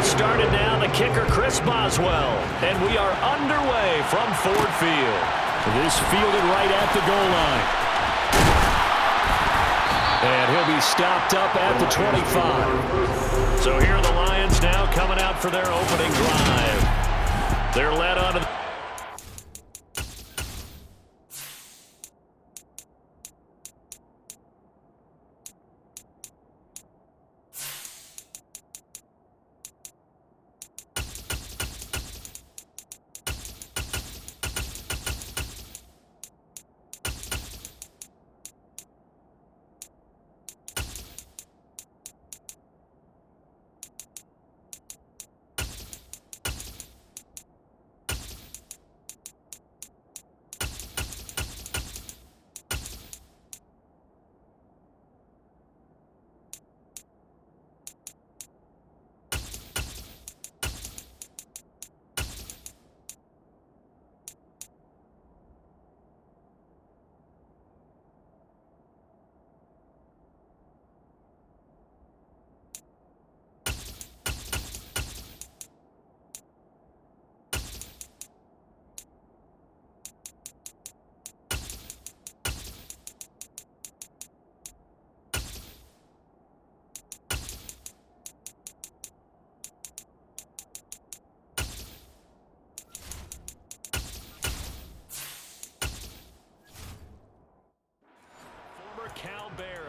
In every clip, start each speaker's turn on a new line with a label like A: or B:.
A: started now, the kicker, Chris Boswell. And we are underway from Ford Field. This fielded right at the goal line. And he'll be stopped up at the 25. So here are the Lions now coming out for their opening drive. They're led onto the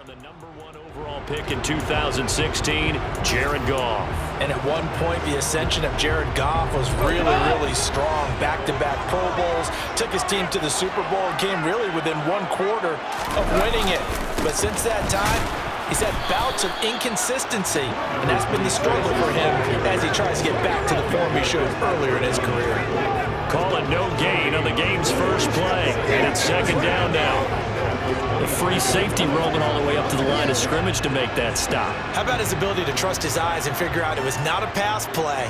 A: the #1 overall pick in 2016, Jared Goff.
B: And at one point, the ascension of Jared Goff was really strong. Back-to-back Pro Bowls, took his team to the Super Bowl and came really within 1/4 of winning it. But since that time, he's had bouts of inconsistency, and that's been the struggle for him as he tries to get back to the form he showed earlier in his career.
A: Call it no gain on the game's first play, and it's second down now. The free safety rolling all the way up to the line of scrimmage to make that stop.
B: How about his ability to trust his eyes and figure out it was not a pass play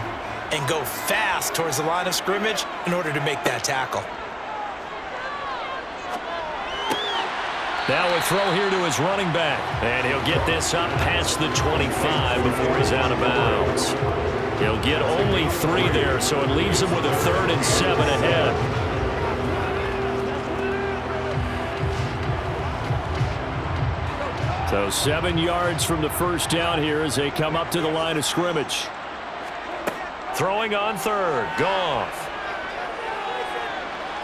B: and go fast towards the line of scrimmage in order to make that tackle.
A: Now a throw here to his running back. And he'll get this up past the 25 before he's out of bounds. He'll get only 3 there, so it leaves him with a 3rd and 7 ahead. So 7 yards from the first down here as they come up to the line of scrimmage. Throwing on 3rd, Goff.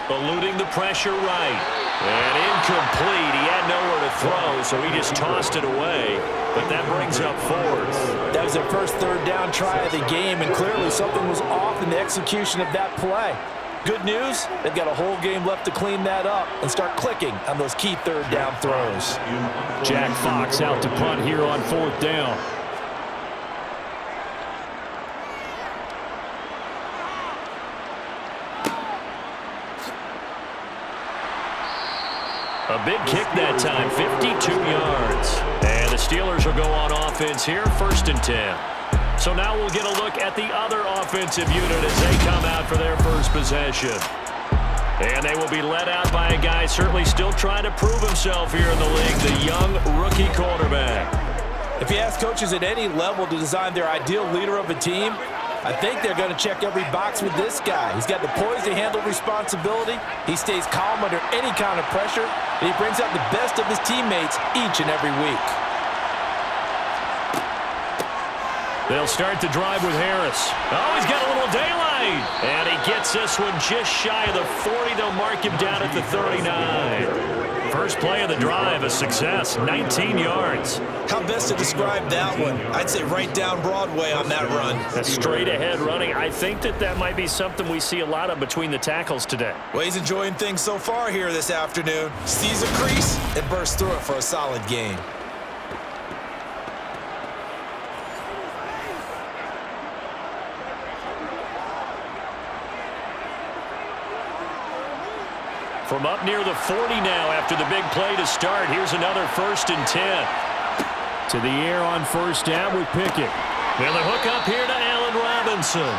A: Eluding the pressure right. And incomplete. He had nowhere to throw, so he just tossed it away. But that brings up 4th.
B: That was their first 3rd down try of the game, and clearly something was off in the execution of that play. Good news, they've got a whole game left to clean that up and start clicking on those key 3rd down throws.
A: Jack Fox out to punt here on 4th down. A big kick that time, 52 yards. And the Steelers will go on offense here, 1st and 10. So now we'll get a look at the other offensive unit as they come out for their first possession. And they will be led out by a guy certainly still trying to prove himself here in the league, the young rookie quarterback.
B: If you ask coaches at any level to design their ideal leader of a team, I think they're going to check every box with this guy. He's got the poise to handle responsibility. He stays calm under any kind of pressure, and he brings out the best of his teammates each and every week.
A: They'll start the drive with Harris. Oh, he's got a little daylight. And he gets this one just shy of the 40. They'll mark him down at the 39. First play of the drive, a success, 19 yards.
B: How best to describe that one? I'd say right down Broadway on that run.
A: A straight ahead running. I think that might be something we see a lot of between the tackles today.
B: Well, he's enjoying things so far here this afternoon. Sees a crease and bursts through it for a solid gain.
A: From up near the 40 now after the big play to start. Here's another 1st and 10. To the air on 1st down with Pickett. And the hook up here to Allen Robinson.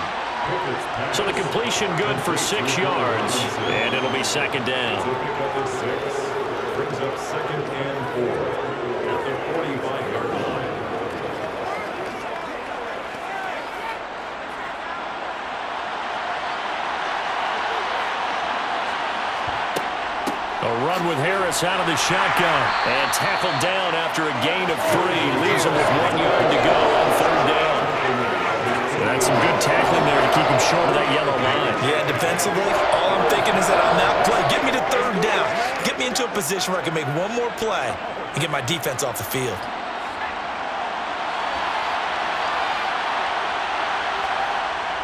A: So the completion good for 6 yards. And it'll be 2nd down.
C: Brings up 2nd and 4 at the 45-yard line.
A: going with Harris out of the shotgun. And tackled down after a gain of 3. Leaves him with 1 yard to go on 3rd down. That's some good tackling there to keep him short of that yellow line.
B: Yeah, defensively, all I'm thinking is that on that play, get me to 3rd down. Get me into a position where I can make one more play and get my defense off the field.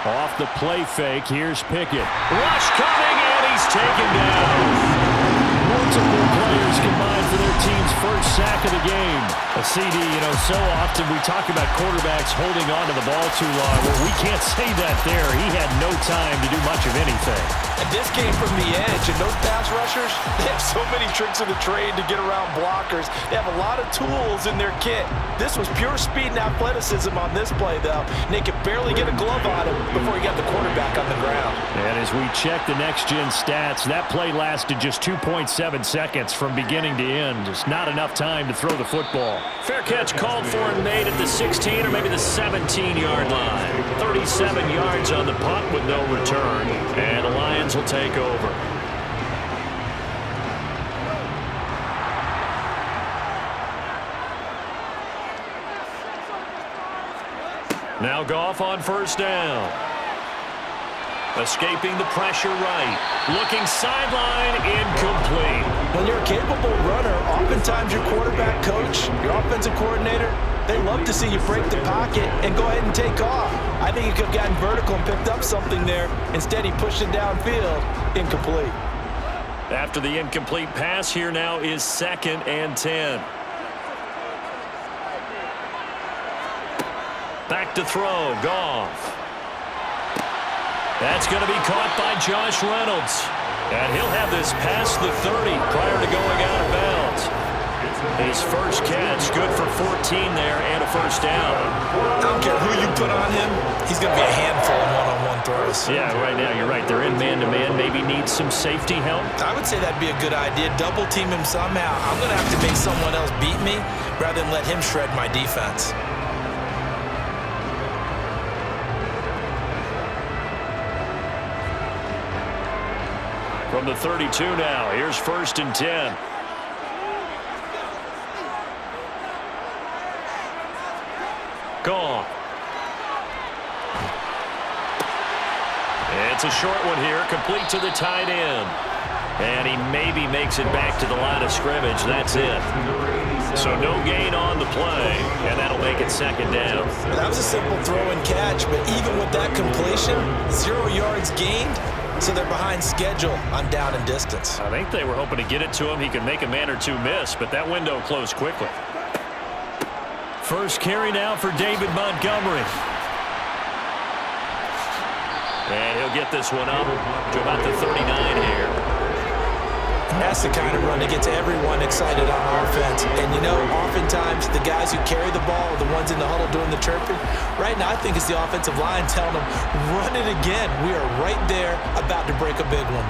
A: Off the play fake, here's Pickett. Rush coming, and he's taken down. Multiple players combined for their team's first sack of the game. A CD, so often we talk about quarterbacks holding on to the ball too long. Well, we can't say that there. He had no time to do much of anything.
B: And this came from the edge, and those pass rushers, they have so many tricks of the trade to get around blockers. They have a lot of tools in their kit. This was pure speed and athleticism on this play, though. And they could barely get a glove on him before he got the quarterback on the ground.
A: And as we check the next-gen stats, that play lasted just 2.7 seconds from beginning to end. Just not enough time to throw the football. Fair catch called for and made at the 16 or maybe the 17-yard line. 37 yards on the punt with no return. And the Lions will take over. Now Goff on 1st down. Escaping the pressure right. Looking sideline, incomplete.
B: When you're a capable runner, oftentimes your quarterback coach, your offensive coordinator, they love to see you break the pocket and go ahead and take off. I think he could have gotten vertical and picked up something there. Instead, he pushed it downfield, incomplete.
A: After the incomplete pass, here now is 2nd and 10. Back to throw, Goff. That's going to be caught by Josh Reynolds. And he'll have this past the 30 prior to going out of bounds. His first catch, good for 14 there and a 1st down.
B: I don't care who you put on him, he's going to be a handful in one-on-one throws.
A: Yeah, right now you're right. They're in man-to-man. Maybe needs some safety help.
B: I would say that'd be a good idea. Double team him somehow. I'm going to have to make someone else beat me rather than let him shred my defense.
A: From the 32 now, here's 1st and 10. Gone. It's a short one here, complete to the tight end. And he maybe makes it back to the line of scrimmage. That's it. So no gain on the play, and that'll make it 2nd down.
B: That was a simple throw and catch, but even with that completion, 0 yards gained. So they're behind schedule on down and distance.
A: I think they were hoping to get it to him. He could make a man or two miss, but that window closed quickly. First carry now for David Montgomery. And he'll get this one up to about the 39 here.
B: That's the kind of run that gets everyone excited on offense. And, oftentimes the guys who carry the ball are the ones in the huddle doing the chirping. Right now, I think it's the offensive line telling them, run it again. We are right there about to break a big one.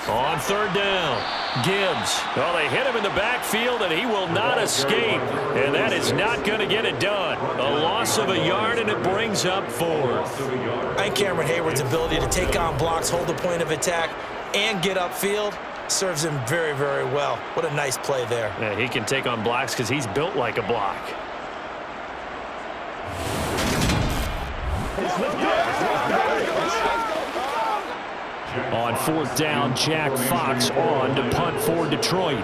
A: On 3rd down, Gibbs. Well, they hit him in the backfield, and he will not escape. And that is not going to get it done. A loss of a yard, and it brings up 4th.
B: I think Cameron Hayward's ability to take on blocks, hold the point of attack, and get upfield serves him very, very well. What a nice play there.
A: Yeah, he can take on blocks because he's built like a block. On 4th down, Jack Fox on to punt for Detroit.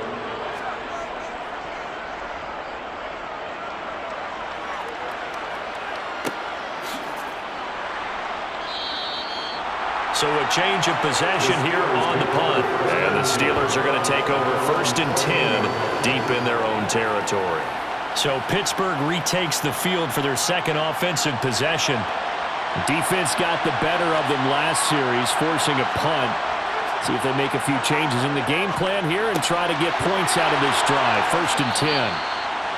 A: So a change of possession here on the punt. And the Steelers are going to take over 1st and 10 deep in their own territory. So Pittsburgh retakes the field for their 2nd offensive possession. Defense got the better of them last series, forcing a punt. See if they make a few changes in the game plan here and try to get points out of this drive. 1st and 10.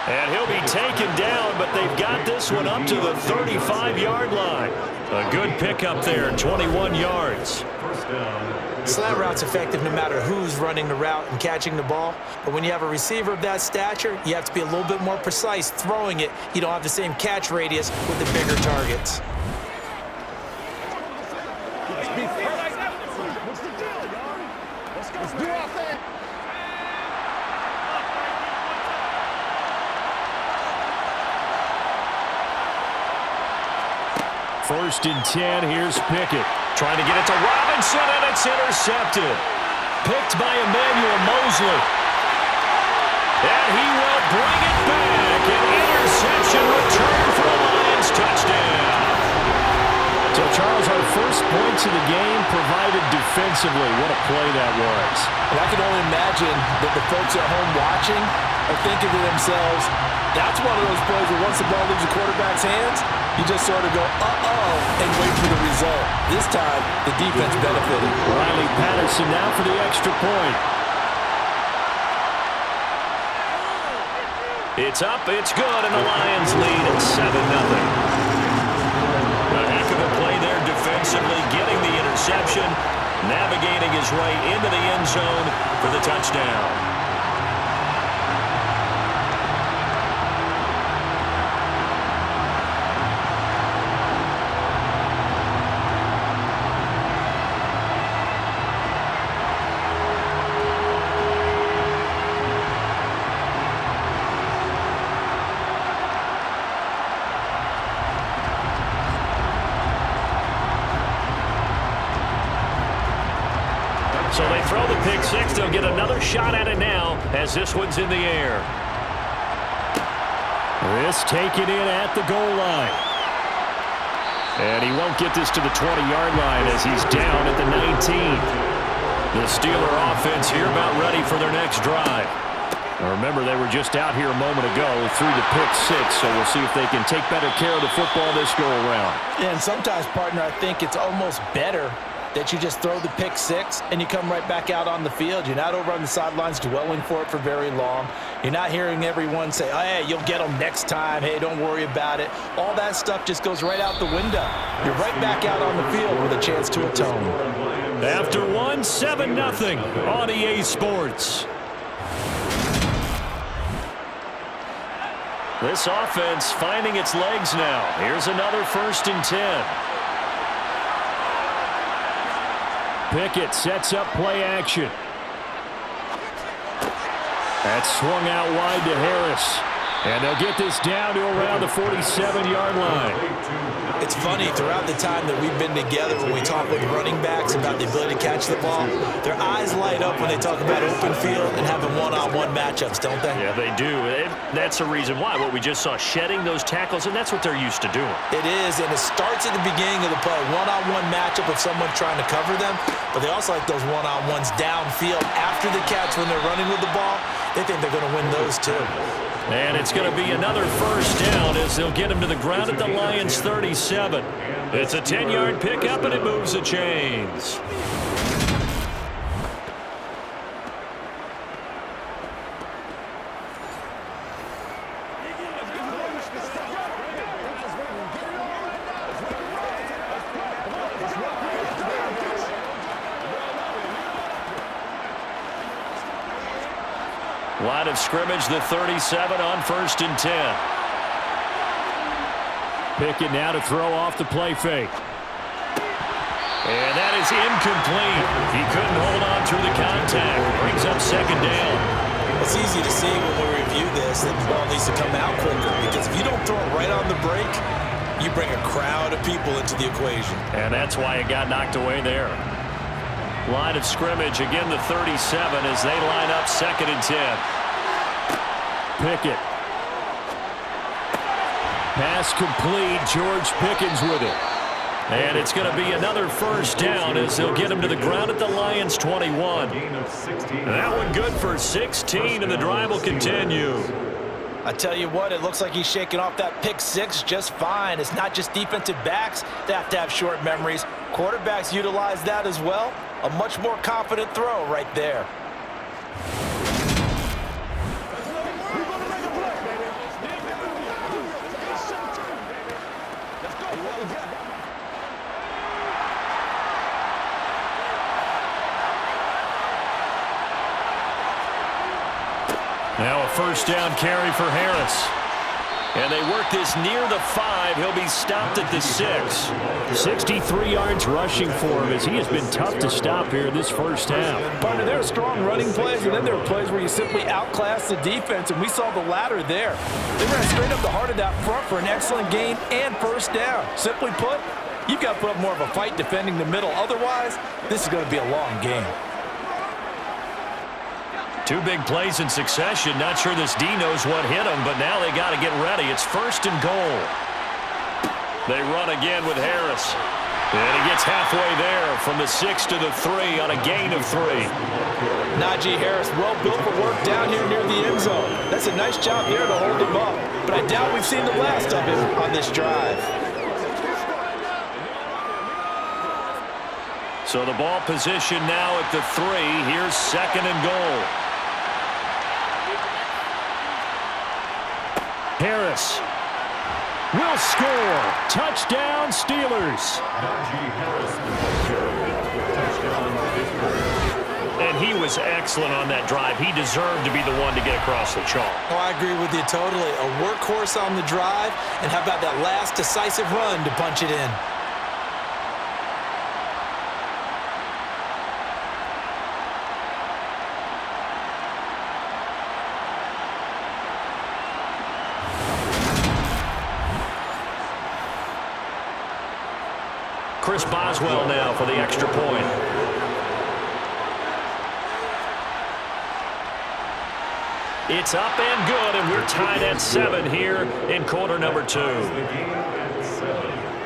A: And he'll be taken down, but they've got this one up to the 35-yard line. A good pickup there, 21 yards.
C: First down.
B: Slant route's effective no matter who's running the route and catching the ball. But when you have a receiver of that stature, you have to be a little bit more precise throwing it. You don't have the same catch radius with the bigger targets.
A: First and 10, here's Pickett. Trying to get it to Robinson, and it's intercepted. Picked by Emmanuel Mosley. And he will bring it back. An interception return for the Lions. Touchdown. So, Charles, our first points of the game provided defensively. What a play that was.
B: And I can only imagine that the folks at home watching are thinking to themselves, that's one of those plays where once the ball leaves the quarterback's hands, you just sort of go, uh-oh, and wait for the result. This time, the defense benefited.
A: Riley Patterson now for the extra point. It's up, it's good, and the Lions lead at 7-0. A heck of a play there defensively, getting the interception, navigating his way into the end zone for the touchdown. So they throw the pick six. They'll get another shot at it now as this one's in the air. This taken in at the goal line. And he won't get this to the 20-yard line as he's down at the 19. The Steeler offense here about ready for their next drive. Now remember, they were just out here a moment ago through the pick six, so we'll see if they can take better care of the football this go-around.
B: Yeah, and sometimes, partner, I think it's almost better that you just throw the pick six and you come right back out on the field. You're not over on the sidelines dwelling for it for very long. You're not hearing everyone say, oh, hey, you'll get them next time. Hey, don't worry about it. All that stuff just goes right out the window. You're right back out on the field with a chance to atone.
A: After one, 7-0 on EA Sports. This offense finding its legs now. Here's another 1st and 10. Pickett sets up play action. That's swung out wide to Harris. And they'll get this down to around the 47-yard line.
B: It's funny, throughout the time that we've been together, when we talk with running backs about the ability to catch the ball, their eyes light up when they talk about open field and having one-on-one matchups, don't they?
A: Yeah, they do. That's the reason why. What we just saw, shedding those tackles, and that's what they're used to doing.
B: It is, and it starts at the beginning of the play. One-on-one matchup of someone trying to cover them, but they also like those one-on-ones downfield after the catch when they're running with the ball. They think they're going to win those too.
A: And it's going to be another 1st down as they'll get him to the ground at the Lions' 37. It's a 10-yard pickup, and it moves the chains. Line of scrimmage, the 37 on 1st and 10. Pickett now to throw off the play fake. And that is incomplete. He couldn't hold on through the contact. Brings up 2nd down.
B: It's easy to see when we review this that the ball needs to come out quicker, because if you don't throw it right on the break, you bring a crowd of people into the equation.
A: And that's why it got knocked away there. Line of scrimmage, again the 37 as they line up 2nd and 10. Pickett. Pass complete. George Pickens with it. And it's going to be another 1st down as they'll get him to the ground at the Lions' 21. And that one good for 16, and the drive will continue.
B: I tell you what, it looks like he's shaking off that pick six just fine. It's not just defensive backs that have short memories. Quarterbacks utilize that as well. A much more confident throw right there.
A: Now a first down carry for Harris. And they work this near the 5. He'll be stopped at the 6. 63 yards rushing for him as he has been tough to stop here this first half.
B: Partner, there are strong running plays, and then there are plays where you simply outclass the defense, and we saw the latter there. They ran straight up the heart of that front for an excellent gain and first down. Simply put, you've got to put up more of a fight defending the middle. Otherwise, this is going to be a long game.
A: 2 big plays in succession. Not sure this D knows what hit him, but now they got to get ready. It's first and goal. They run again with Harris. And he gets halfway there from the 6 to the 3 on a gain of 3.
B: Najee Harris, well built for work down here near the end zone. That's a nice job there to hold him up. But I doubt we've seen the last of him on this drive.
A: So the ball position now at the 3. Here's second and goal. Harris will score. Touchdown, Steelers. And he was excellent on that drive. He deserved to be the one to get across the chalk.
B: Oh, I agree with you totally. A workhorse on the drive, and how about that last decisive run to punch it in?
A: Chris Boswell now for the extra point. It's up and good, and we're tied at 7 here in quarter number 2.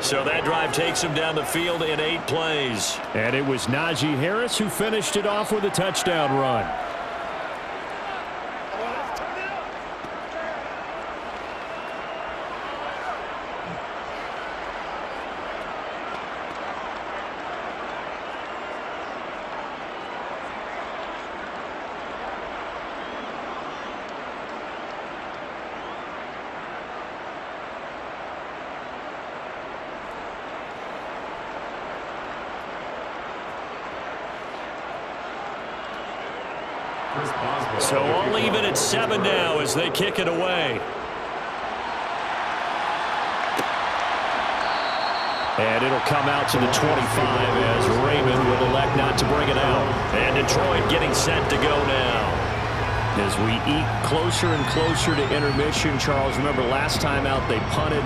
A: So that drive takes him down the field in 8 plays. And it was Najee Harris who finished it off with a touchdown run. So all even at 7 now as they kick it away. And it'll come out to the 25 as Raymond will elect not to bring it out. And Detroit getting set to go now. As we eke closer and closer to intermission, Charles, remember last time out they punted.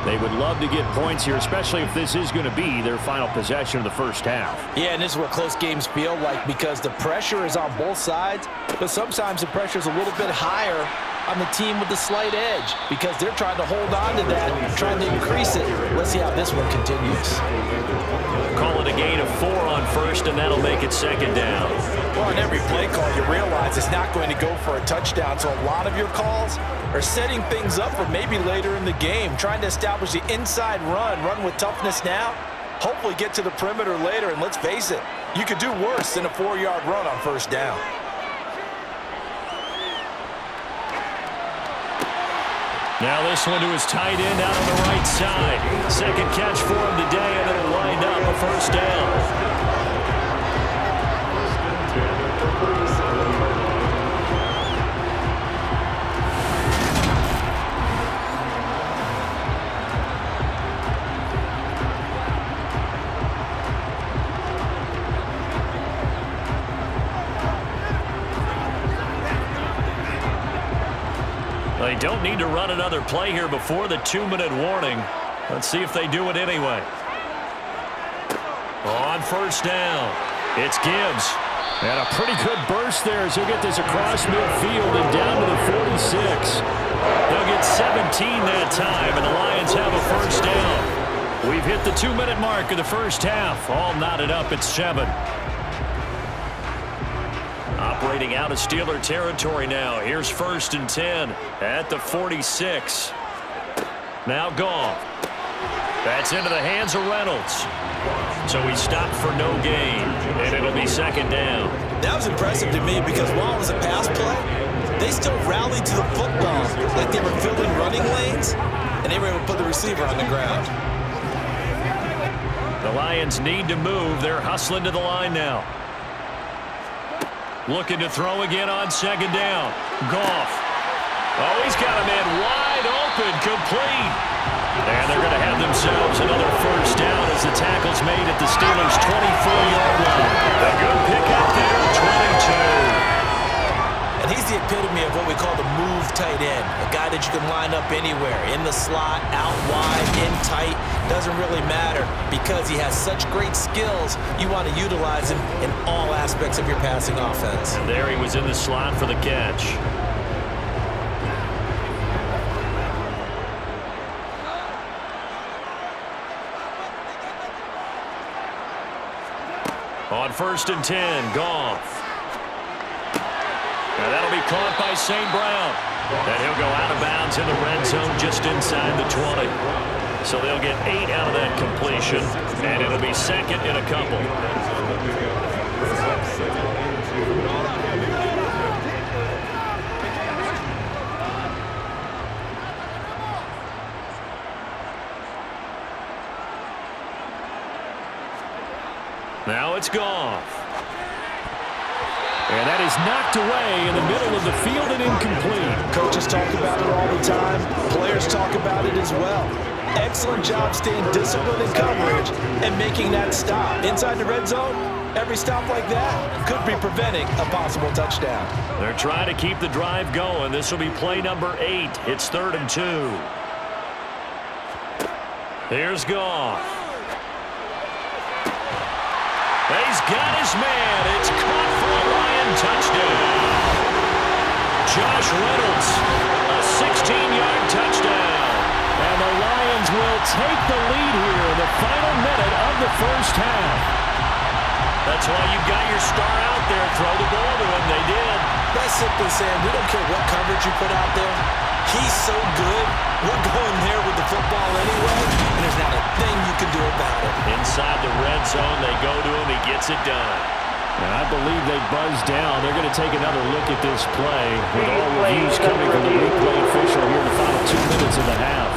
A: They would love to get points here, especially if this is going to be their final possession of the first half.
B: Yeah, and this is what close games feel like because the pressure is on both sides, but sometimes the pressure is a little bit higher on the team with the slight edge because they're trying to hold on to that, trying to increase it. Let's see how this one continues.
A: Call it a gain of 4 on first, and that'll make it second down.
B: Well, on every play call, you realize it's not going to go for a touchdown, so a lot of your calls are setting things up for maybe later in the game, trying to establish the inside run with toughness now, hopefully get to the perimeter later, and let's face it, you could do worse than a 4-yard run on first down.
A: Now this one to his tight end out on the right side. Second catch for him today, and it'll wind up a first down. They don't need to run another play here before the 2-minute warning. Let's see if they do it anyway. On first down, it's Gibbs. And a pretty good burst there as he'll get this across midfield and down to the 46. They'll get 17 that time, and the Lions have a first down. We've hit the 2-minute mark of the first half. All knotted up at 7. Operating out of Steeler territory now. Here's first and 10 at the 46. Now Goff. That's into the hands of Reynolds. So he stopped for no gain, and it'll be second down.
B: That was impressive to me because while it was a pass play, they still rallied to the football like they were filling running lanes, and they were able to put the receiver on the ground.
A: The Lions need to move. They're hustling to the line now. Looking to throw again on second down. Goff Oh, he's got a man wide open, complete. And they're going to have themselves another first down as the tackle's made at the Steelers' 24-yard line. A good pick out there, 22.
B: And he's the epitome of what we call the move tight end, a guy that you can line up anywhere, in the slot, out wide, in tight, doesn't really matter because he has such great skills. You want to utilize him in all aspects of your passing offense.
A: And there he was in the slot for the catch. On 1st and 10, Goff. And that'll be caught by St. Brown. And he'll go out of bounds in the red zone just inside the 20. So they'll get 8 out of that completion. And it'll be second in a couple. Now it's Goff. And that is knocked away in the middle of the field and incomplete.
B: Coaches talk about it all the time. Players talk about it as well. Excellent job staying disciplined in coverage and making that stop. Inside the red zone, every stop like that could be preventing a possible touchdown.
A: They're trying to keep the drive going. This will be play number 8. It's 3rd and 2. Here's Goff. He's got his man. It's caught for a Lion touchdown. Josh Reynolds, a 16-yard touchdown. And the Lions will take the lead here in the final minute of the first half. That's why you've got your star out there. Throw the ball to him. They did.
B: That's simply saying we don't care what coverage you put out there. He's so good. We're going there with the football anyway, and there's not a thing you can do about it.
A: Inside the red zone, they go to him. He gets it done. And I believe they buzzed down. They're going to take another look at this play with all reviews coming from the replay official here in the final 2 minutes of the half.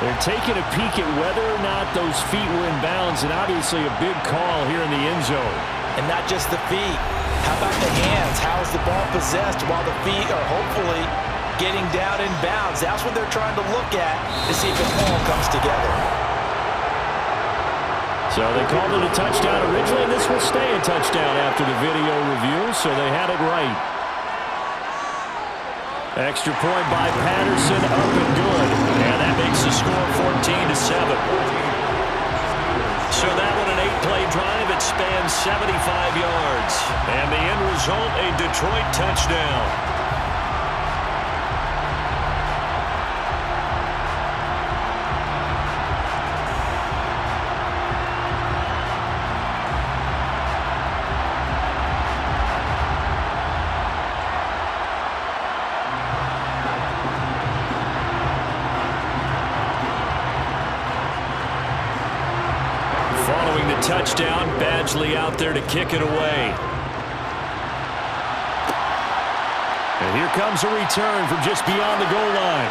A: They're taking a peek at whether or not those feet were in bounds, and obviously a big call here in the end zone.
B: And not just the feet. How about the hands? How is the ball possessed while the feet are hopefully getting down in bounds? That's what they're trying to look at to see if it all comes together.
A: So they called it a touchdown originally, and this will stay a touchdown after the video review, so they had it right. Extra point by Patterson, up and good. And that makes the score 14-7. So that one an 8-play drive. It spans 75 yards. And the end result, a Detroit touchdown. Following the touchdown, Badgley out there to kick it away. And here comes a return from just beyond the goal line.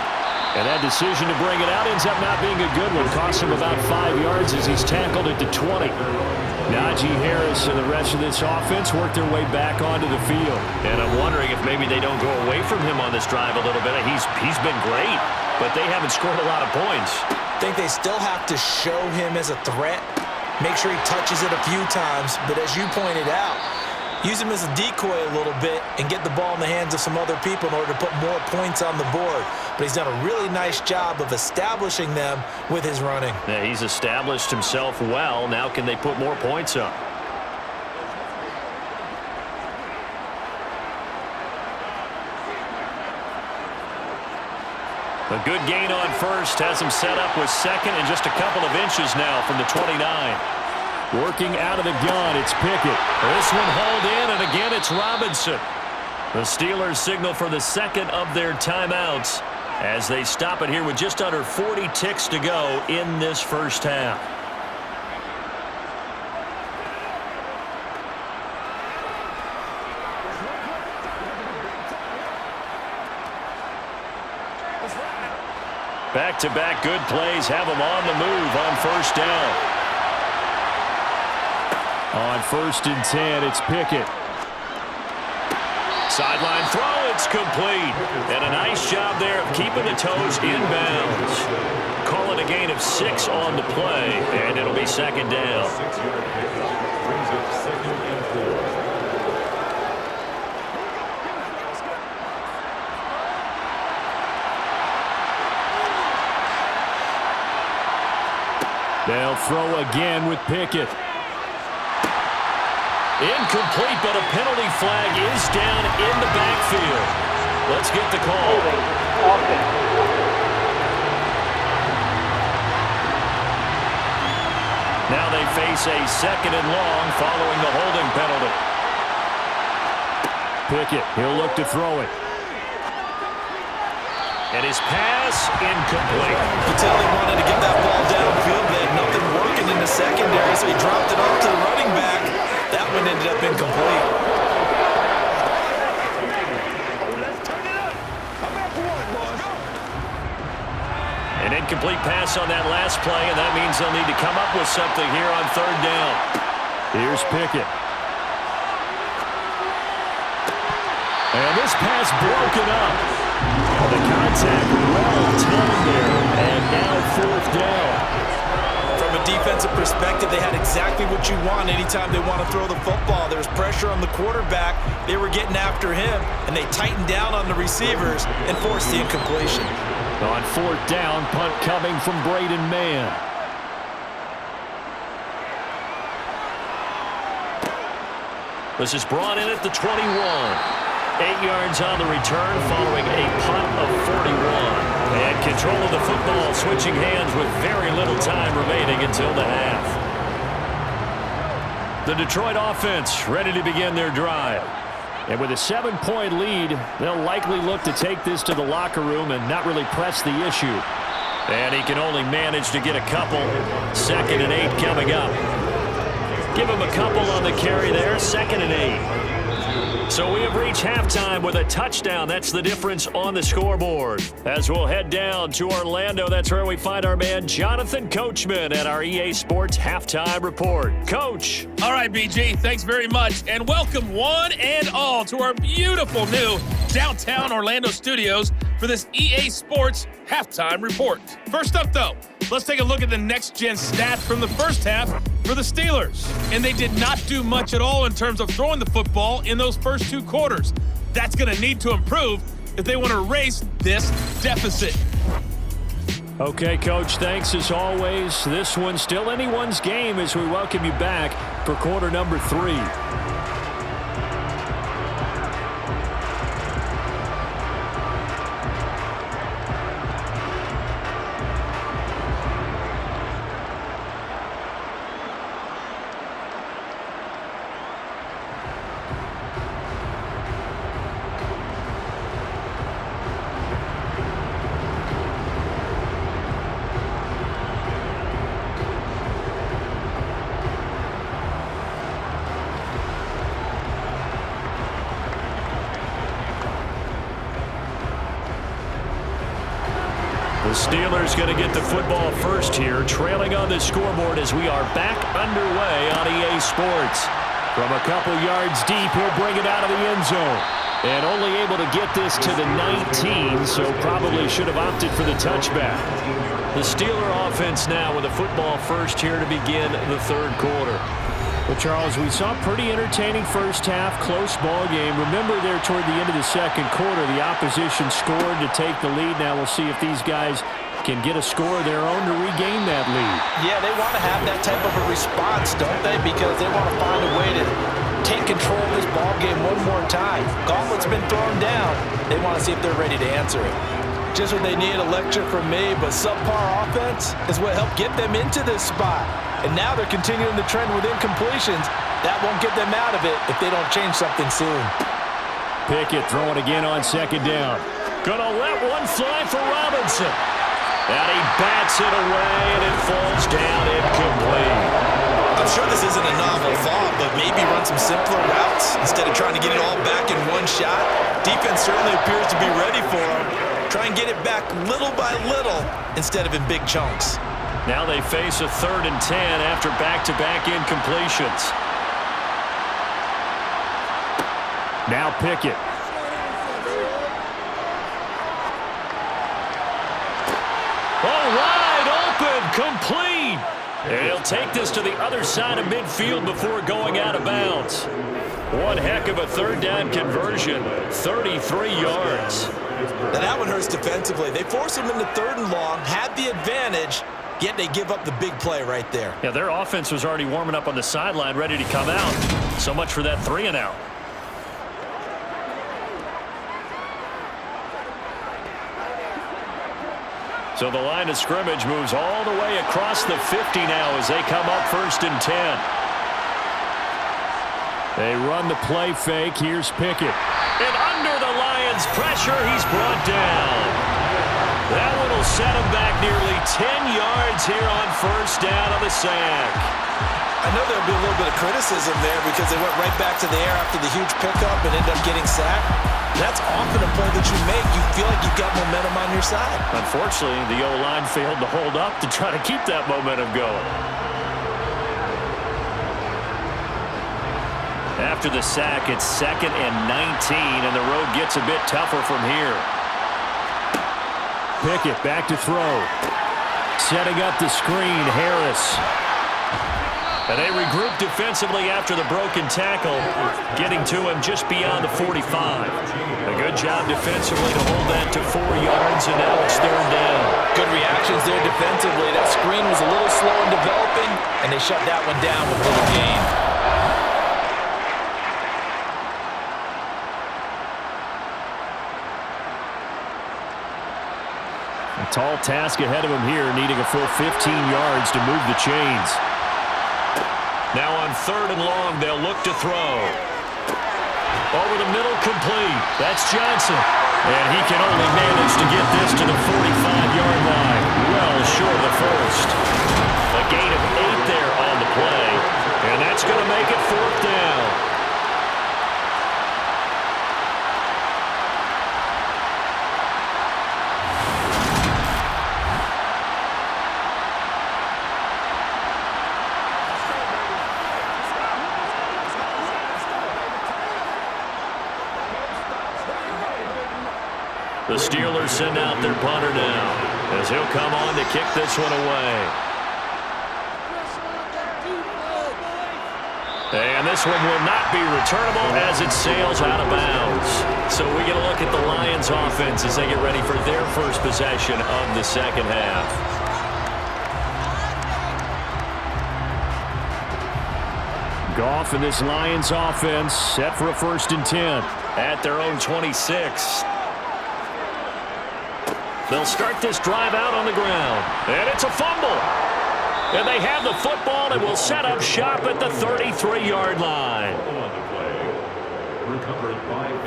A: And that decision to bring it out ends up not being a good one. Costs him about 5 yards as he's tackled at the 20. Najee Harris and the rest of this offense work their way back onto the field. And I'm wondering if maybe they don't go away from him on this drive a little bit. He's been great, but they haven't scored a lot of points.
B: I think they still have to show him as a threat. Make sure he touches it a few times, but as you pointed out, use him as a decoy a little bit and get the ball in the hands of some other people in order to put more points on the board. But he's done a really nice job of establishing them with his running.
A: Yeah, he's established himself well. Now can they put more points up? A good gain on first has him set up with second and just a couple of inches now from the 29. Working out of the gun, it's Pickett. This one hauled in, and again it's Robinson. The Steelers signal for the second of their timeouts as they stop it here with just under 40 ticks to go in this first half. Back-to-back good plays have them on the move on first down. On 1st and 10, it's Pickett. Sideline throw, it's complete. And a nice job there of keeping the toes in bounds. Call it a gain of 6 on the play, and it'll be second down.
C: 6-yard pickup brings up second and 4.
A: They'll throw again with Pickett. Incomplete, but a penalty flag is down in the backfield. Let's get the call. Now they face a second and long following the holding penalty. Pickett, he'll look to throw it. And his pass, incomplete.
B: Patelli wanted to get that ball downfield. They had nothing working in the secondary, so he dropped it off to the running back. That one ended up incomplete.
A: An incomplete pass on that last play, and that means they'll need to come up with something here on third down. Here's Pickett. And this pass broken up. The contact well timed there, and now fourth down.
B: From a defensive perspective, they had exactly what you want anytime they want to throw the football. There was pressure on the quarterback. They were getting after him, and they tightened down on the receivers and forced the incompletion.
A: On fourth down, punt coming from Braden Mann. This is brought in at the 21. 8 yards on the return following a punt of 41. And control of the football switching hands with very little time remaining until the half. The Detroit offense ready to begin their drive. And with a 7-point lead, they'll likely look to take this to the locker room and not really press the issue. And he can only manage to get a couple. 2nd and 8 coming up. Give him a couple on the carry there. 2nd and 8. So we have reached halftime with a touchdown. That's the difference on the scoreboard. As we'll head down to Orlando, that's where we find our man Jonathan Coachman at our EA Sports Halftime Report. Coach.
D: All right, BG, thanks very much. And welcome one and all to our beautiful new downtown Orlando studios for this EA Sports Halftime Report. First up, though, let's take a look at the next-gen stats from the first half for the Steelers. And they did not do much at all in terms of throwing the football in those first 2 quarters. That's going to need to improve if they want to erase this deficit.
A: Okay, Coach, thanks as always. This one's still anyone's game as we welcome you back for quarter number 3. The Steelers going to get the football first here, trailing on the scoreboard as we are back underway on EA Sports. From a couple yards deep, he'll bring it out of the end zone. And only able to get this to the 19, so probably should have opted for the touchback. The Steeler offense now with a football first here to begin the third quarter. Well, Charles, we saw a pretty entertaining first half, close ball game. Remember there toward the end of the second quarter, the opposition scored to take the lead. Now we'll see if these guys can get a score of their own to regain that lead.
B: Yeah, they want to have that type of a response, don't they? Because they want to find a way to take control of this ball game one more time. Gauntlet's been thrown down. They want to see if they're ready to answer it. Just what they need, a lecture from me, but subpar offense is what helped get them into this spot. And now they're continuing the trend with incompletions. That won't get them out of it if they don't change something soon.
A: Pickett throwing again on second down. Gonna let one fly for Robinson. And he bats it away, and it falls down incomplete.
B: I'm sure this isn't a novel thought, but maybe run some simpler routes instead of trying to get it all back in one shot. Defense certainly appears to be ready for him. Try and get it back little by little instead of in big chunks.
A: Now they face a 3rd and 10 after back-to-back incompletions. Now Pickett. wide open, complete. And he'll take this to the other side of midfield before going out of bounds. One heck of a third down conversion, 33 yards.
B: Now that one hurts defensively. They force him into 3rd and long, had the advantage, yet they give up the big play right there.
A: Yeah, their offense was already warming up on the sideline, ready to come out. So much for that 3 and out. So the line of scrimmage moves all the way across the 50 now as they come up 1st and 10. They run the play fake. Here's Pickett. And under the Lions' pressure, he's brought down. That one will set him back nearly 10 yards here on 1st down on the sack.
B: I know there'll be a little bit of criticism there because they went right back to the air after the huge pickup and ended up getting sacked. That's often a play that you make. You feel like you've got momentum on your side.
A: Unfortunately, the O-line failed to hold up to try to keep that momentum going. After the sack, it's 2nd and 19, and the road gets a bit tougher from here. Pickett back to throw. Setting up the screen, Harris. And they regroup defensively after the broken tackle, getting to him just beyond the 45. A good job defensively to hold that to 4 yards, and now it's 3rd down.
B: Good reactions there defensively. That screen was a little slow in developing, and they shut that one down with a little gain.
A: A tall task ahead of him here, needing a full 15 yards to move the chains. Now on 3rd and long, they'll look to throw. Over the middle, complete. That's Johnson. And he can only manage to get this to the 45-yard line. Well short of the first. A gain of 8 there on the play. And that's going to make it 4th down. The Steelers send out their punter now as he'll come on to kick this one away. And this one will not be returnable as it sails out of bounds. So we get a look at the Lions offense as they get ready for their first possession of the 2nd half. Goff and this Lions offense set for a 1st and 10 at their own 26. They'll start this drive out on the ground. And it's a fumble. And they have the football and will set up shop at the 33-yard line.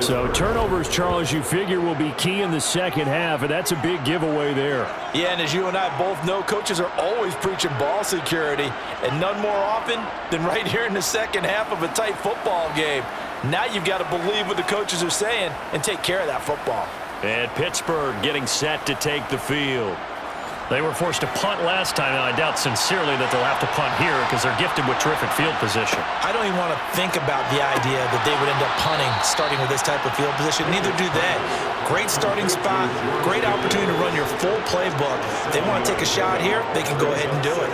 A: So turnovers, Charles, you figure will be key in the 2nd half, and that's a big giveaway there.
B: Yeah, and as you and I both know, coaches are always preaching ball security, and none more often than right here in the 2nd half of a tight football game. Now you've got to believe what the coaches are saying and take care of that football.
A: And Pittsburgh getting set to take the field. They were forced to punt last time, and I doubt sincerely that they'll have to punt here because they're gifted with terrific field position.
B: I don't even want to think about the idea that they would end up punting starting with this type of field position. Neither do they. Great starting spot, great opportunity to run your full playbook. If they want to take a shot here, they can go ahead and do it.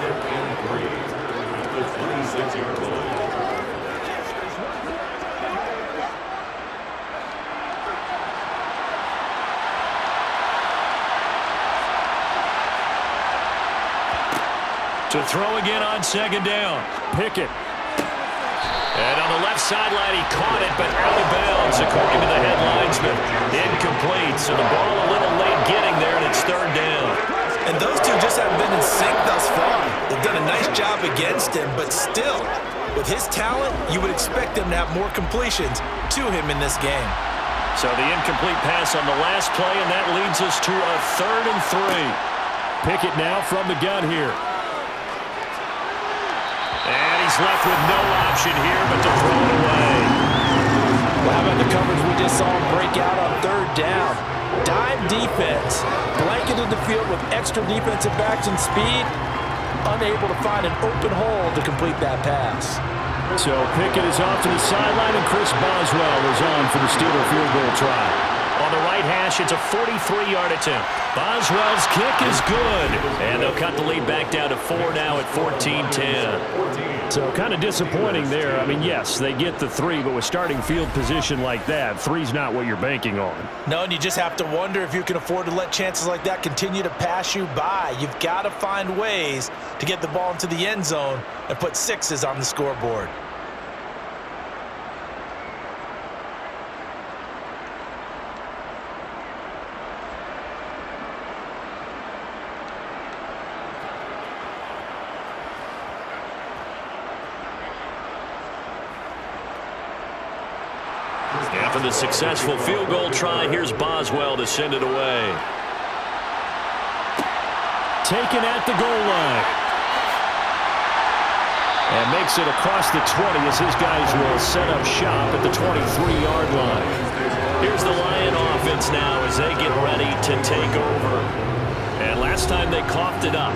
A: To throw again on 2nd down. Pickett. And on the left sideline, he caught it, but out of bounds, according to the headlinesman. Incomplete, so the ball a little late getting there, and it's 3rd down.
B: And those two just haven't been in sync thus far. They've done a nice job against him, but still, with his talent, you would expect them to have more completions to him in this game.
A: So the incomplete pass on the last play, and that leads us to a 3rd and 3. Pickett now from the gun here. And he's left with no option here but to throw it away.
B: Well, how about the coverage we just saw him break out on 3rd down? Dime defense, blanketed the field with extra defensive backs and speed, unable to find an open hole to complete that pass.
A: So Pickett is off to the sideline, and Chris Boswell is on for the Steeler field goal try.
B: On
A: the right hash. It's a 43-yard attempt. Boswell's kick is good. And they'll cut the lead back down to 4 now at 14-10.
E: So kind of disappointing there. I mean, yes, they get the 3, but with starting field position like that, 3's not what you're banking on.
B: No, and you just have to wonder if you can afford to let chances like that continue to pass you by. You've got to find ways to get the ball into the end zone and put 6s on the scoreboard.
A: After the successful field goal try, here's Boswell to send it away.
E: Taken at the goal line. And makes it across the 20 as his guys will set up shop at the 23-yard line.
A: Here's the Lion offense now as they get ready to take over. And last time they coughed it up,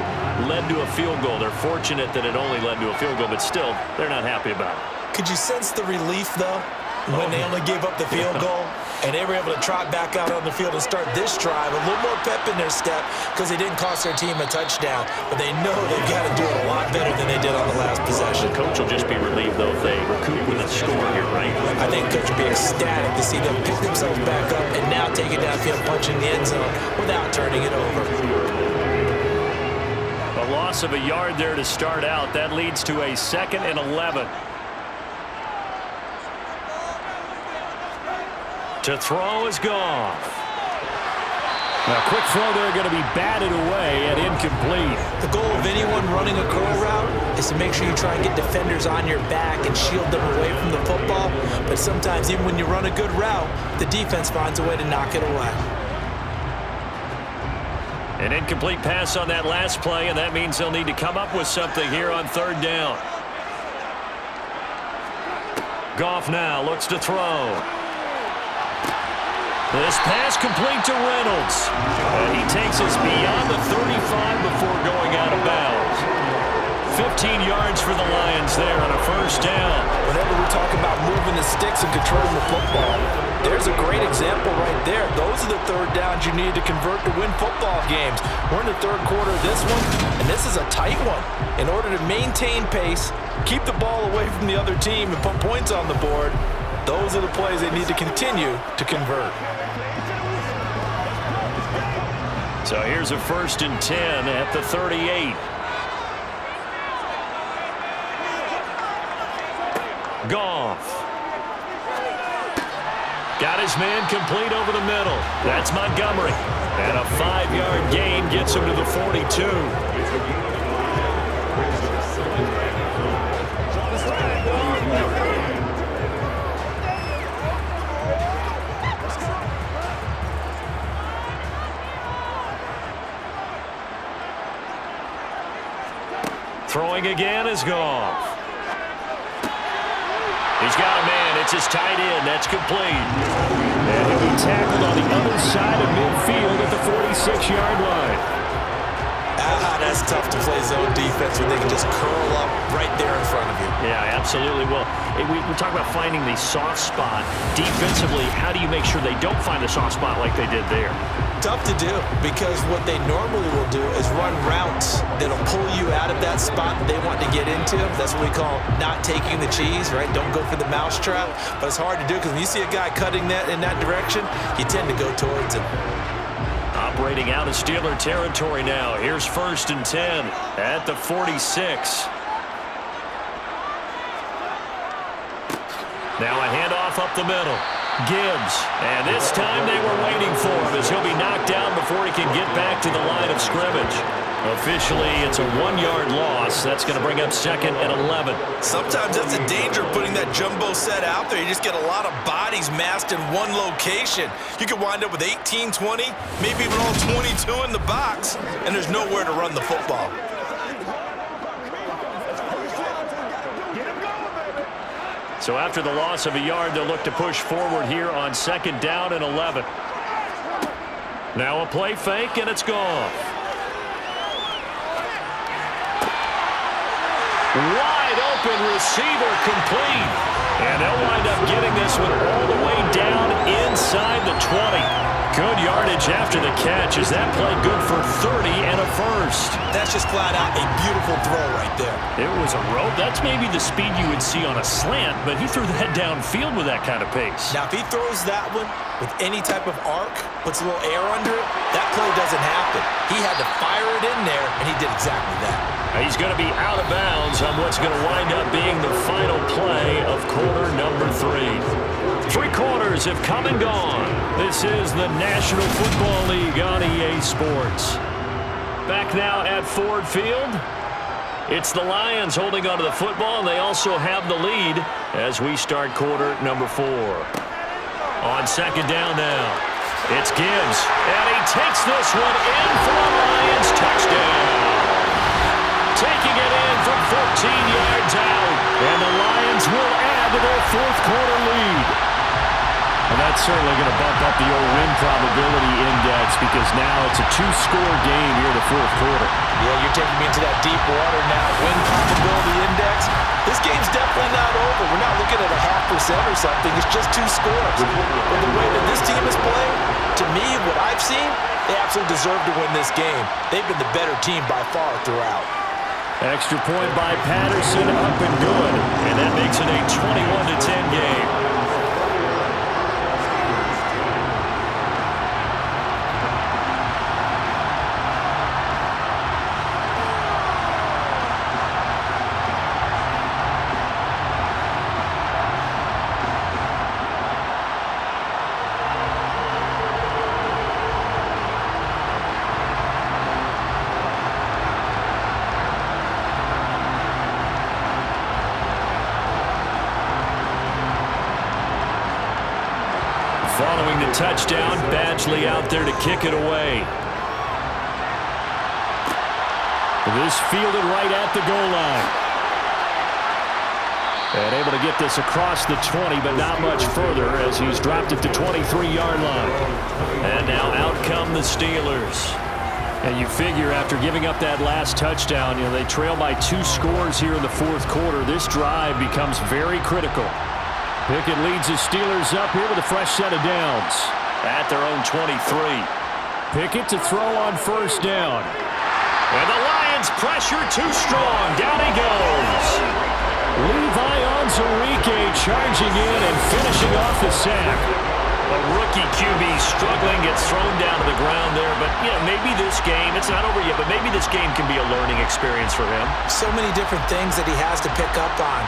A: led to a field goal. They're fortunate that it only led to a field goal, but still, they're not happy about it.
B: Could you sense the relief, though, when they only gave up the field goal and they were able to trot back out on the field and start this drive? A little more pep in their step because they didn't cost their team a touchdown, but they know they've got to do it a lot better than they did on the last possession.
A: The coach will just be relieved, though, if they recoup with a score here, right?
B: I think coach will be ecstatic to see them pick themselves back up and now take it downfield, punching the end zone without turning it over.
A: A loss of a yard there to start out. That leads to a 2nd and 11. To throw is Goff.
E: Now, quick throw there going to be batted away and incomplete.
B: The goal of anyone running a curl route is to make sure you try and get defenders on your back and shield them away from the football. But sometimes, even when you run a good route, the defense finds a way to knock it away.
A: An incomplete pass on that last play, and that means they'll need to come up with something here on 3rd down. Goff now looks to throw. This pass complete to Reynolds. And he takes us beyond the 35 before going out of bounds. 15 yards for the Lions there on a 1st down.
B: Whenever we talk about moving the sticks and controlling the football, there's a great example right there. Those are the 3rd downs you need to convert to win football games. We're in the 3rd quarter of this one, and this is a tight one. In order to maintain pace, keep the ball away from the other team, and put points on the board, those are the plays they need to continue to convert.
A: So here's a 1st and 10 at the 38. Goff. Got his man complete over the middle. That's Montgomery. And a 5-yard gain gets him to the 42. Throwing again is Goff. He's got a man. It's his tight end. That's complete.
E: And he'll be tackled on the other side of midfield at the 46-yard line.
B: That's tough to play zone defense when they can just curl up right there in front of you.
A: Yeah, absolutely. Well, we talk about finding the soft spot. Defensively, how do you make sure they don't find the soft spot like they did there?
B: Tough to do, because what they normally will do is run routes that'll pull you out of that spot that they want to get into. That's what we call not taking the cheese, right? Don't go for the mousetrap. But it's hard to do because when you see a guy cutting that in that direction, you tend to go towards him.
A: Operating out of Steeler territory now. Here's 1st and 10 at the 46. Now a handoff up the middle. Gibbs. And this time they were waiting for him as he'll be knocked down before he can get back to the line of scrimmage. Officially, it's a 1-yard loss. That's going to bring up 2nd and 11.
B: Sometimes that's the danger of putting that jumbo set out there. You just get a lot of bodies massed in one location. You could wind up with 18, 20, maybe even all 22 in the box, and there's nowhere to run the football.
A: So after the loss of a yard, they'll look to push forward here on 2nd down and 11. Now a play fake, and it's gone. Wide open receiver complete. And they'll wind up getting this one all the way down inside the 20. Good yardage after the catch. Is that play good for 30 and a first?
B: That's just flat out a beautiful throw right there.
A: It was a rope. That's maybe the speed you would see on a slant, but he threw that downfield with that kind of pace.
B: Now, if he throws that one with any type of arc, puts a little air under it, that play doesn't happen. He had to fire it in there, and he did exactly that.
A: He's going to be out of bounds on what's going to wind up being the final play of quarter number 3. 3 quarters have come and gone. This is the National Football League on EA Sports. Back now at Ford Field. It's the Lions holding onto the football, and they also have the lead as we start quarter number 4. On second down now, it's Gibbs, and he takes this one in for a Lions touchdown. Taking it in from 14 yards out, and the Lions will add to their 4th quarter lead.
E: And that's certainly going to bump up the old win probability index because now it's a 2-score game here in the 4th quarter.
B: Yeah, you're taking me into that deep water now. Win probability index. This game's definitely not over. We're not looking at a 0.5% or something. It's just 2 scores. But the way that this team is playing, to me, what I've seen, they absolutely deserve to win this game. They've been the better team by far throughout.
E: Extra point by Patterson, up and good.
A: And that makes it a 21-10 game. Following the touchdown, Badgley out there to kick it away.
E: This fielded right at the goal line. And able to get this across the 20, but not much further as he's dropped it to 23-yard line.
A: And now out come the Steelers.
E: And you figure after giving up that last touchdown, they trail by 2 scores here in the 4th quarter. This drive becomes very critical. Pickett leads the Steelers up here with a fresh set of downs.
A: At their own 23.
E: Pickett to throw on first down.
A: And the Lions pressure too strong. Down he goes.
E: Levi Onwuzurike charging in and finishing off the sack.
A: A rookie QB struggling, gets thrown down to the ground there. But, maybe this game, it's not over yet, but maybe this game can be a learning experience for him.
B: So many different things that he has to pick up on.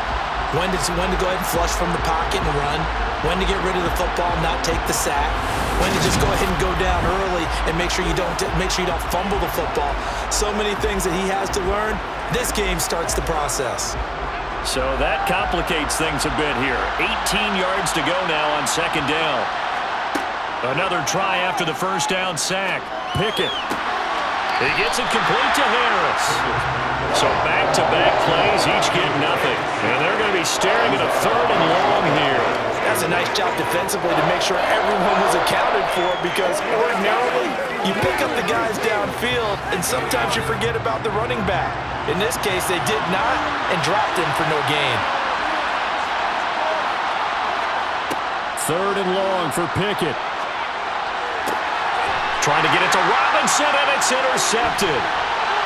B: When to go ahead and flush from the pocket and run. When to get rid of the football and not take the sack. When to just go ahead and go down early and make sure you don't fumble the football. So many things that he has to learn. This game starts the process.
A: So that complicates things a bit here. 18 yards to go now on second down. Another try after the first down sack. Pickett. He gets it complete to Harris. So back-to-back plays, each get nothing. And they're going to be staring at a 3rd and long here.
B: That's a nice job defensively to make sure everyone was accounted for, because ordinarily you pick up the guys downfield and sometimes you forget about the running back. In this case, they did not and dropped him for no gain.
E: 3rd and long for Pickett.
A: Trying to get it to Robinson, and it's intercepted.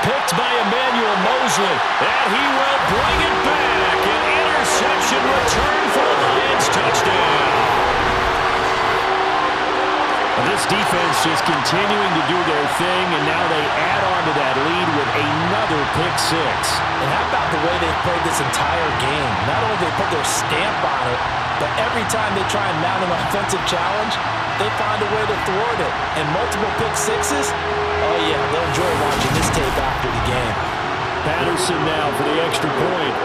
A: Picked by Emmanuel Mosley, and he will bring it back. An interception return for a Lions touchdown.
E: This defense just continuing to do their thing, and now they add on to that lead with another pick 6.
B: And how about the way they've played this entire game? Not only do they put their stamp on it, but every time they try and mount an offensive challenge, they find a way to thwart it. And multiple pick 6s, oh yeah, they'll enjoy watching this tape after the game.
E: Patterson now for the extra point.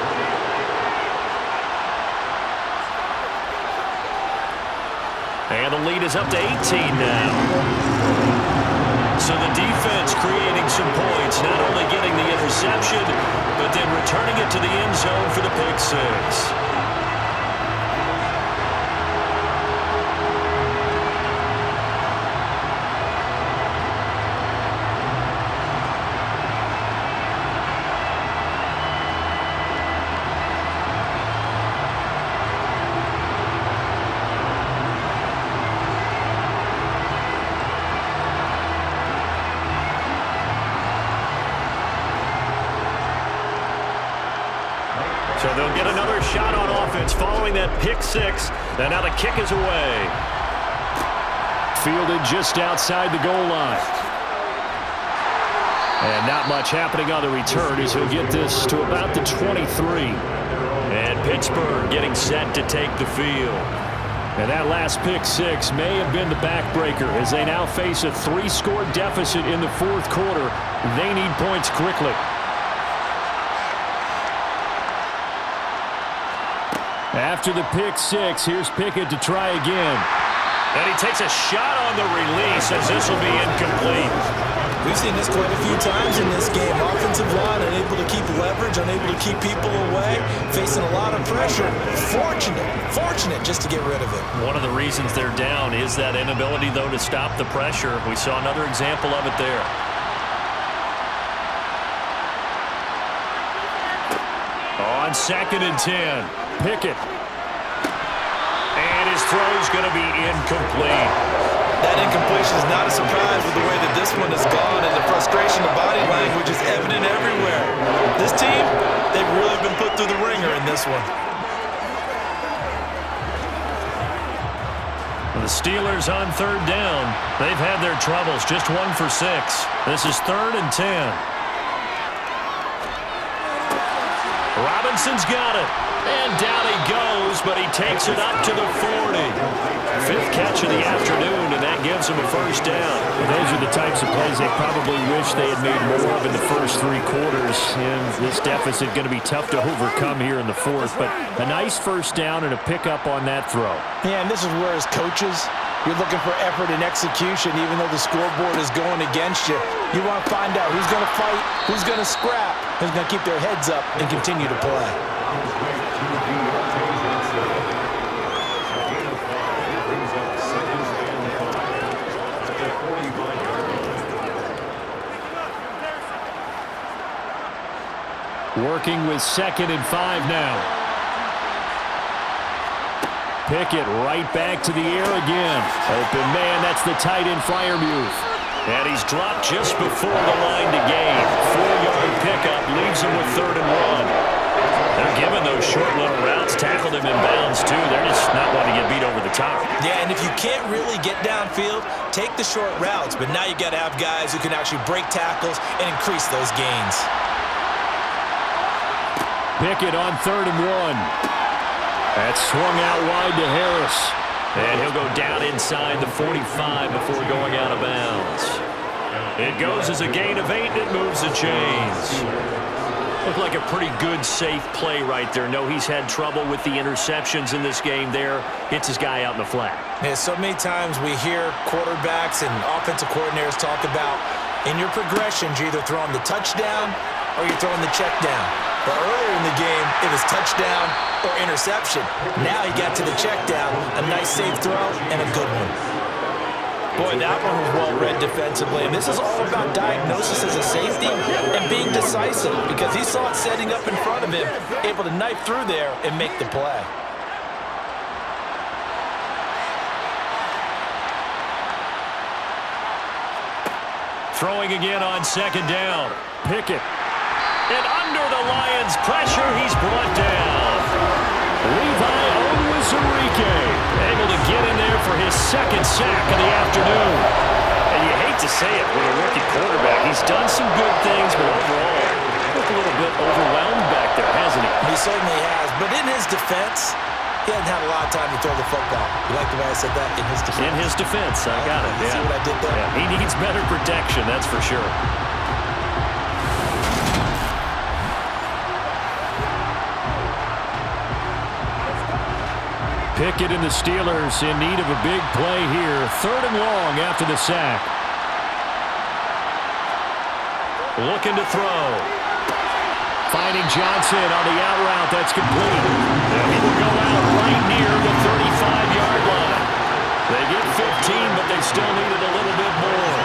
A: And the lead is up to 18 now. So the defense creating some points, not only getting the interception, but then returning it to the end zone for the pick 6. they'll get another shot on offense following that pick six. And now the kick is away.
E: Fielded just outside the goal line. And not much happening on the return as he'll get this to about the 23.
A: And Pittsburgh getting set to take the field.
E: And that last pick six may have been the backbreaker as they now face a 3-score deficit in the fourth quarter. They need points quickly. After the pick six, here's Pickett to try again.
A: And he takes a shot on the release as this will be incomplete.
B: We've seen this quite a few times in this game. Offensive line unable to keep leverage, unable to keep people away, facing a lot of pressure. Fortunate just to get rid of it.
A: One of the reasons they're down is that inability, though, to stop the pressure. We saw another example of it there.
E: On 2nd and 10, Pickett.
A: And his throw's going to be incomplete.
B: That incompletion is not a surprise with the way that this one has gone, and the frustration of body language is evident everywhere. This team, they've really been put through the ringer in this one.
A: The Steelers on 3rd down. They've had their troubles, just 1 for 6. This is 3rd and 10. Robinson's got it. And down he goes, but he takes it up to the 40. 5th catch of the afternoon, and that gives him a first down.
E: Those are the types of plays they probably wish they had made more of in the first 3 quarters. And this deficit going to be tough to overcome here in the fourth. But a nice first down and a pickup on that throw.
B: Yeah, and this is where as coaches, you're looking for effort and execution, even though the scoreboard is going against you. You want to find out who's going to fight, who's going to scrap, who's going to keep their heads up and continue to play.
E: Working with 2nd and 5 now. Pickett right back to the air again. Open man, that's the tight end flyer move.
A: And he's dropped just before the line to gain. 4-yard pickup leaves him with 3rd and 1. They're giving those short little routes, tackled him in bounds too. They're just not wanting to get beat over the top.
B: Yeah, and if you can't really get downfield, take the short routes. But now you got to have guys who can actually break tackles and increase those gains.
E: Pickett on 3rd and 1. That's swung out wide to Harris.
A: And he'll go down inside the 45 before going out of bounds. It goes as a gain of 8, and it moves the chains. Looked like a pretty good, safe play right there. No, he's had trouble with the interceptions in this game there. Hits his guy out in the flat.
B: Yeah, so many times we hear quarterbacks and offensive coordinators talk about in your progressions, you're either throwing the touchdown or you're throwing the check down. But earlier in the game, it was touchdown or interception. Now he got to the check down, a nice safe throw, and a good one. Boy, that one was well read defensively. And this is all about diagnosis as a safety and being decisive because he saw it setting up in front of him, able to knife through there and make the play.
A: Throwing again on 2nd down. Pickett. And under the Lions' pressure, he's brought down.
E: Levi Onwuzurike able to get in there for his 2nd sack of the afternoon.
A: And you hate to say it with a rookie quarterback. He's done some good things, but overall, looked a little bit overwhelmed back there, hasn't he?
B: He certainly has. But in his defense, he hadn't had a lot of time to throw the football. You like the way I said that? In his defense.
A: In his defense, I got it.
B: See what I did there?
A: Yeah, he needs better protection, that's for sure.
E: Pickett and the Steelers in need of a big play here. 3rd and long after the sack.
A: Looking to throw.
E: Finding Johnson on the out route. That's complete. And he will go out right near the 35-yard line. They get 15, but they still needed a little bit more.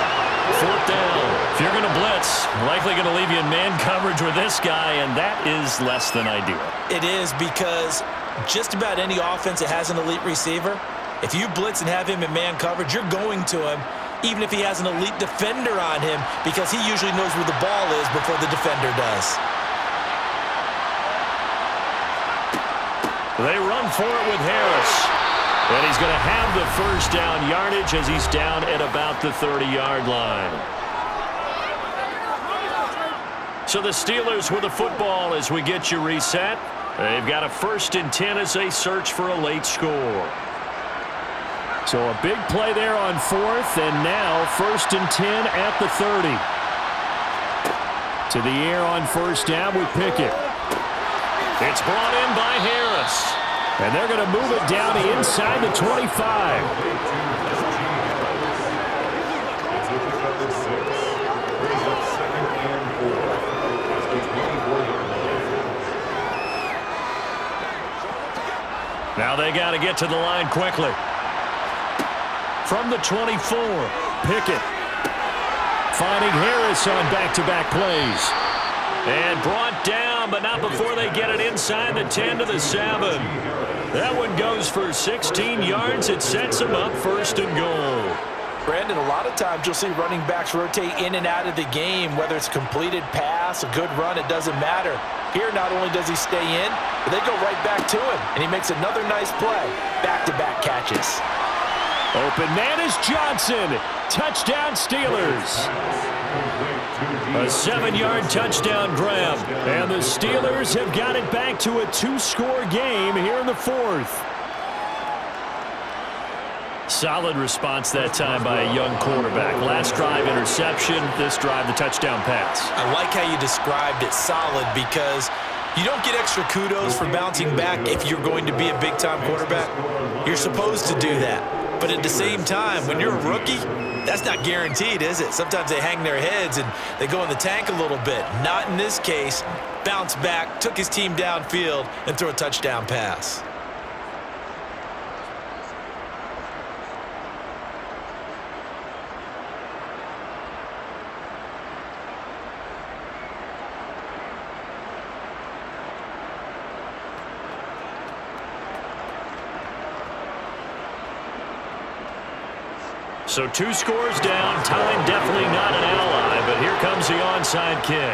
A: 4th down. If you're going to blitz, likely going to leave you in man coverage with this guy, and that is less than ideal.
B: It is because just about any offense that has an elite receiver, if you blitz and have him in man coverage, you're going to him, even if he has an elite defender on him, because he usually knows where the ball is before the defender does.
A: for it with Harris. And he's going to have the first down yardage as he's down at about the 30-yard line. So the Steelers with the football as we get you reset. They've got a 1st and 10 as they search for a late score.
E: So a big play there on 4th, and now 1st and 10 at the 30. To the air on 1st down with Pickett.
A: It's brought in by Harris.
E: And they're going to move it down inside the 25.
A: Now they got to get to the line quickly. From the 24, Pickett finding Harris on back-to-back plays. And brought down, but not before they get it inside the 10 to the 7. That one goes for 16 yards. It sets them up 1st and goal.
B: Brandon, a lot of times you'll see running backs rotate in and out of the game, whether it's a completed pass, a good run, it doesn't matter. Here, not only does he stay in, but they go right back to him, and he makes another nice play. Back-to-back catches.
E: Open man is Johnson. Touchdown, Steelers.
A: A 7-yard touchdown grab.
E: And the Steelers have got it back to a 2-score game here in the 4th.
A: Solid response that time by a young quarterback. Last drive interception, this drive the touchdown pass.
B: I like how you described it, solid, because you don't get extra kudos for bouncing back if you're going to be a big-time quarterback. You're supposed to do that. But at the same time, when you're a rookie, that's not guaranteed, is it? Sometimes they hang their heads and they go in the tank a little bit. Not in this case. Bounce back, took his team downfield, and threw a touchdown pass.
A: So 2 scores down. Time definitely not an ally, but here comes the onside kick.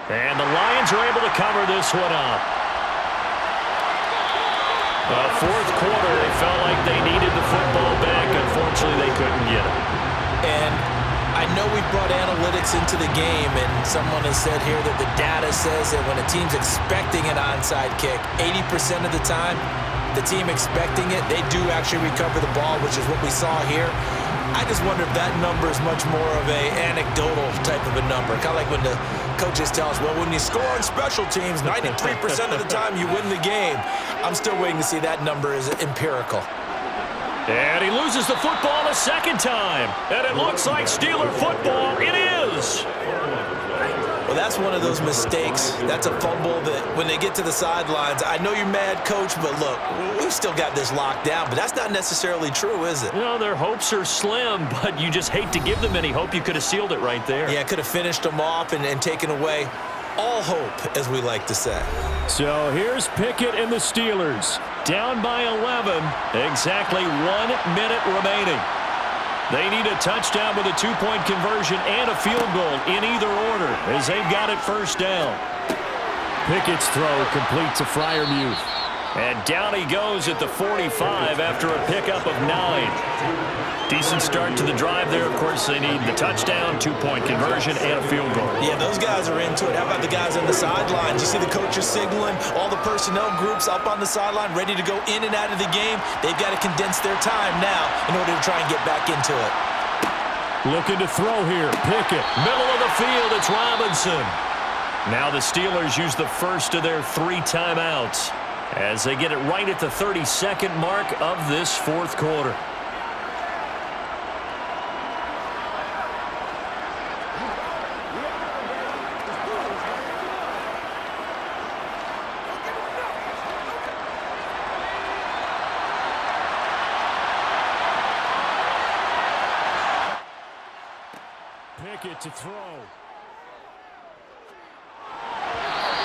A: And the Lions are able to cover this one up. 4th quarter, they felt like they needed the football back. Unfortunately, they couldn't get it.
B: And I know we've brought analytics into the game, and someone has said here that the data says that when a team's expecting an onside kick, 80% of the time, the team expecting it, they do actually recover the ball, which is what we saw here. I just wonder if that number is much more of a anecdotal type of a number. Kind of like when the coaches tell us, well, when you score on special teams, 93% of the time you win the game. I'm still waiting to see that number is empirical.
A: And he loses the football a 2nd time. And it looks like Steeler football. It is.
B: Well, that's one of those mistakes. That's a fumble that when they get to the sidelines, I know you're mad, Coach, but look, we've still got this locked down. But that's not necessarily true, is it?
A: No, their hopes are slim, but you just hate to give them any hope. You could have sealed it right there.
B: Yeah, could have finished them off and taken away all hope, as we like to say.
E: So here's Pickett and the Steelers.
A: Down by 11, exactly 1 minute remaining. They need a touchdown with a 2-point conversion and a field goal in either order as they've got it 1st down.
E: Pickett's throw complete to Freiermuth.
A: And down he goes at the 45 after a pickup of 9. Decent start to the drive there. Of course, they need the touchdown, 2-point conversion, and a field goal.
B: Yeah, those guys are into it. How about the guys on the sidelines? You see the coaches signaling, all the personnel groups up on the sideline, ready to go in and out of the game. They've got to condense their time now in order to try and get back into it.
E: Looking to throw here. Pickett.
A: Middle of the field, it's Robinson. Now the Steelers use the first of their 3 timeouts as they get it right at the 32nd mark of this 4th quarter.
E: Pickett to throw.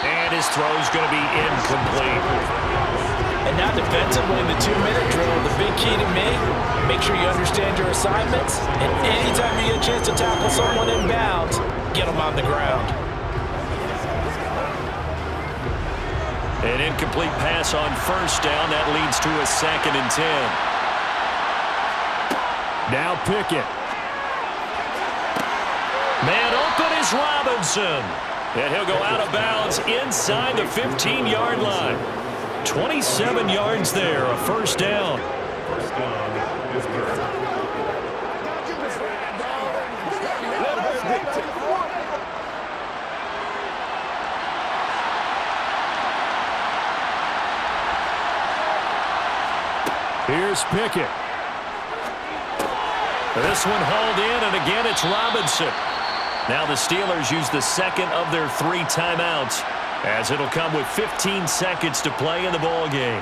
A: And his throw's going to be incomplete.
B: And now defensively in the 2-minute drill, the big key to me, make sure you understand your assignments, and anytime you get a chance to tackle someone in bounds, get them on the ground.
A: An incomplete pass on first down. That leads to a 2nd and 10.
E: Now Pickett.
A: Man open is Robinson. And he'll go out of bounds inside the 15-yard line. 27 yards there, a first down.
C: First down is good.
E: Here's Pickett.
A: This one hauled in, and again it's Robinson. Now the Steelers use the second of their 3 timeouts, as it'll come with 15 seconds to play in the ball game.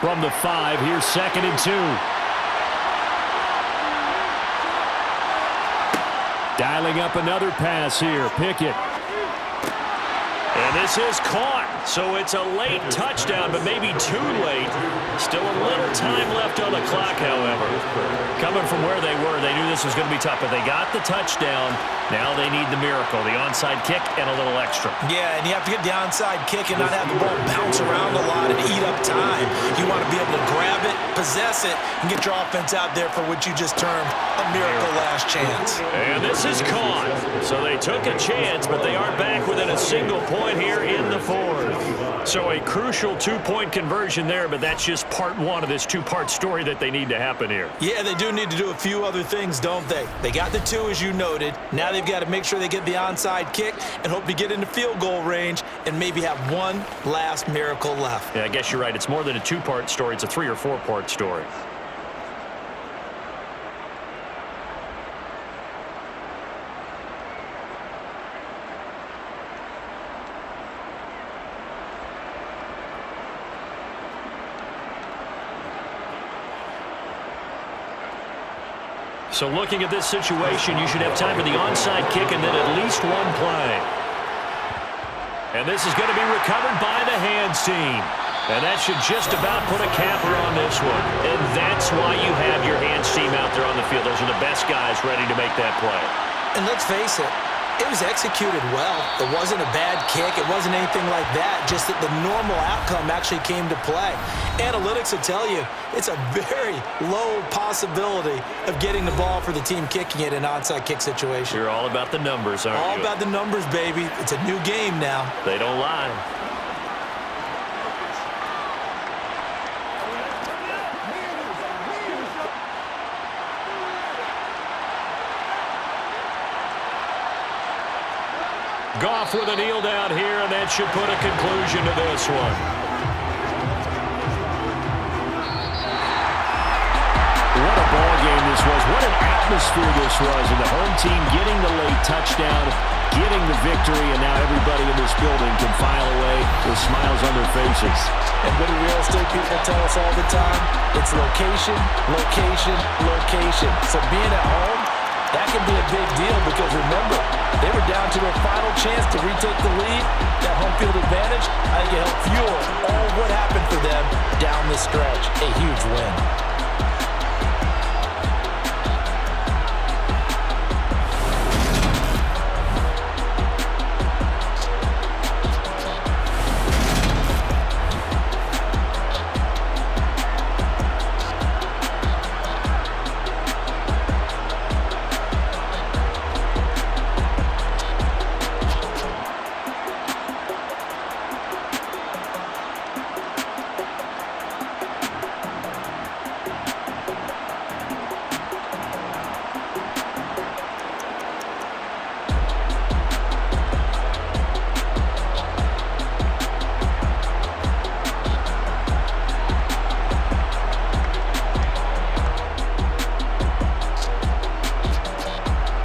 E: From the 5, here's 2nd and 2. Dialing up another pass here. Pickett.
A: And this is caught. So it's a late touchdown, but maybe too late. Still a little time left on the clock, however. Coming from where they were, they knew this was going to be tough, but they got the touchdown. Now they need the miracle, the onside kick and a little extra.
B: Yeah, and you have to get the onside kick and not have the ball bounce around a lot and eat up time. You want to be able to grab it, possess it, and get your offense out there for what you just termed a miracle last chance.
A: And this is caught. So they took a chance, but they aren't back within a single point here in the 4th. So a crucial 2-point conversion there, but that's just part 1 of this 2-part story that they need to happen here.
B: Yeah, they do need to do a few other things, don't they? They got the 2, as you noted. Now they've got to make sure they get the onside kick and hope to get into field goal range and maybe have one last miracle left.
A: Yeah, I guess you're right. It's more than a 2-part story. It's a 3- or 4-part story. So looking at this situation, you should have time for the onside kick and then at least one play. And this is going to be recovered by the hands team. And that should just about put a capper on this one. And that's why you have your hands team out there on the field. Those are the best guys ready to make that play.
B: And let's face it, it was executed well. It wasn't a bad kick. It wasn't anything like that. Just that the normal outcome actually came to play. Analytics will tell you it's a very low possibility of getting the ball for the team kicking it in an onside kick situation.
A: You're all about the numbers, aren't you?
B: All about the numbers, baby. It's a new game now.
A: They don't lie. Goff with a kneel down here, and that should put a conclusion to this one.
E: What a ball game this was. What an atmosphere this was. And the home team getting the late touchdown, getting the victory, and now everybody in this building can file away with smiles on their faces.
B: And what do real estate people tell us all the time? It's location, location, location. So being at home, that can be a big deal because remember, they were down to their final chance to retake the lead. That home field advantage, I think it helped fuel all what happened for them down the stretch. A huge win.